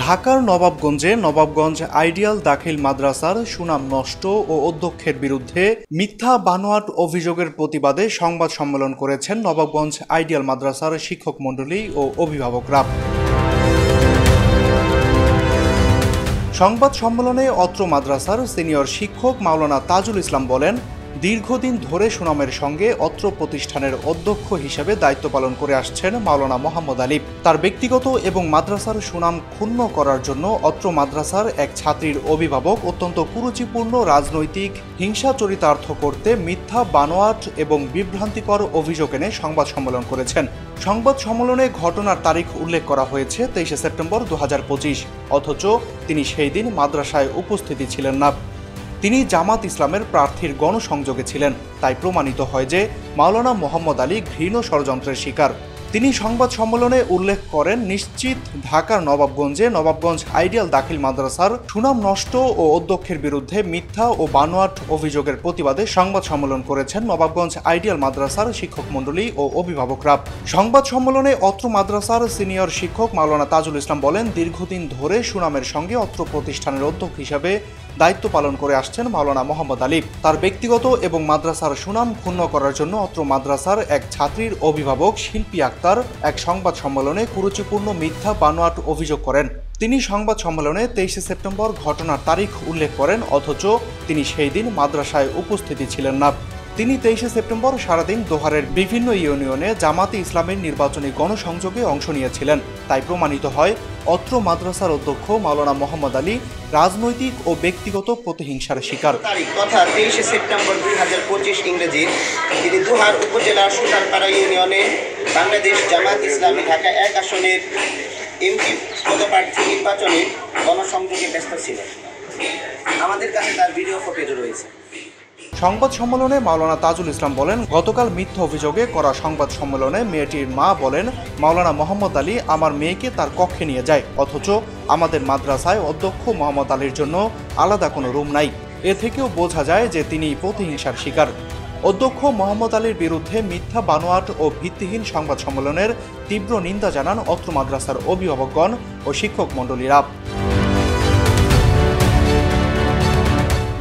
ঢাকার নবাবগঞ্জে নবাবগঞ্জ আইডিয়াল দাখিল মাদ্রাসার সুনাম নষ্ট ও অধ্যক্ষের বিরুদ্ধে মিথ্যা বানোয়াট অভিযোগের প্রতিবাদে সংবাদ সম্মেলন করেছেন নবাবগঞ্জ আইডিয়াল মাদ্রাসার শিক্ষক মণ্ডলী ও অভিভাবকরা। সংবাদ সম্মেলনে অত্র মাদ্রাসার সিনিয়র শিক্ষক মাওলানা তাজুল ইসলাম বলেন, দীর্ঘদিন ধরে সুনামের সঙ্গে অত্র প্রতিষ্ঠানের অধ্যক্ষ হিসেবে দায়িত্ব পালন করে আসছেন মাওলানা মোহাম্মদ আলী। তার ব্যক্তিগত এবং মাদ্রাসার সুনাম ক্ষুণ্ণ করার জন্য অত্র মাদ্রাসার এক ছাত্রীর অভিভাবক অত্যন্ত কুরুচিপূর্ণ রাজনৈতিক হিংসা চরিতার্থ করতে মিথ্যা বানোয়াট এবং বিভ্রান্তিকর অভিযোগ এনে সংবাদ সম্মেলন করেছেন। সংবাদ সম্মেলনে ঘটনার তারিখ উল্লেখ করা হয়েছে 23 সেপ্টেম্বর 2025, অথচ তিনি সেই দিন মাদ্রাসায় উপস্থিতি ছিলেন না। তিনি জামাত ইসলামের প্রার্থীর গণসংযোগে ছিলেন, তাই প্রমাণিত হয় যে মাওলানা মোহাম্মদ আলী ঘৃণ ষড়যন্ত্রের শিকার। তিনি সংবাদ সম্মেলনে উল্লেখ করেন, নিশ্চিত ঢাকার নবাবগঞ্জে নবাবগঞ্জ আইডিয়াল দাখিল মাদ্রাসার সুনাম নষ্ট ও অধ্যক্ষের বিরুদ্ধে মিথ্যা ও বানোয়াট অভিযোগের প্রতিবাদে সংবাদ সম্মেলন করেছেন নবাবগঞ্জ আইডিয়াল মাদ্রাসার শিক্ষক মণ্ডলী ও অভিভাবকরা। সংবাদ সম্মেলনে অত্র মাদ্রাসার সিনিয়র শিক্ষক মাওলানা তাজুল ইসলাম বলেন, দীর্ঘদিন ধরে সুনামের সঙ্গে অত্র প্রতিষ্ঠানের অধ্যক্ষ হিসেবে দায়িত্ব পালন করে আসছেন মাওলানা মোহাম্মদ আলী। তার ব্যক্তিগত এবং মাদ্রাসার সুনাম ক্ষুণ্ণ করার জন্য অত্র মাদ্রাসার এক ছাত্রীর অভিভাবক শিল্পী আক্তার এক সংবাদ সম্মেলনে কুরুচিপূর্ণ মিথ্যা বানোয়াট অভিযোগ করেন। তিনি সংবাদ সম্মেলনে 23 সেপ্টেম্বর ঘটনার তারিখ উল্লেখ করেন, অথচ তিনি সেই দিন মাদ্রাসায় উপস্থিতি ছিলেন না। তিনি 23 সেপ্টেম্বর সারাদিন দোহারের বিভিন্ন ইউনিয়নে জামাতে ইসলামের নির্বাচনী গণসংযোগে অংশ নিয়েছিলেন, তাই প্রমাণিত হয় অত্র মাদ্রাসার অধ্যক্ষ মাওলানা মোহাম্মদ আলী রাজনৈতিক ও ব্যক্তিগত প্রতিহিংসার শিকার। তথা 23 সেপ্টেম্বর 2025 ইংরেজি তিনি দোহার উপজেলার সুতারপাড়া ইউনিয়নে বাংলাদেশ জামাত ইসলামী ঢাকা 1 আসনের এমপি পদপ্রার্থী নির্বাচনে গণসংযোগে ব্যস্ত ছিলেন। আমাদের কাছে তার ভিডিও ফুটেজ রয়েছে। সংবাদ সম্মেলনে মাওলানা তাজুল ইসলাম বলেন, গতকাল মিথ্যা অভিযোগে করা সংবাদ সম্মেলনে মেয়েটির মা বলেন, মাওলানা মোহাম্মদ আলী আমার মেয়েকে তার কক্ষে নিয়ে যায়, অথচ আমাদের মাদ্রাসায় অধ্যক্ষ মোহাম্মদ আলীর জন্য আলাদা কোনো রুম নাই। এ থেকেও বোঝা যায় যে তিনি প্রতিহিংসার শিকার। অধ্যক্ষ মোহাম্মদ আলীর বিরুদ্ধে মিথ্যা বানোয়াট ও ভিত্তিহীন সংবাদ সম্মেলনের তীব্র নিন্দা জানান অত্র মাদ্রাসার অভিভাবকগণ ও শিক্ষক মণ্ডলীরা।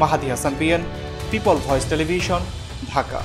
Mahadi Hasan PN, people voice television, Dhaka.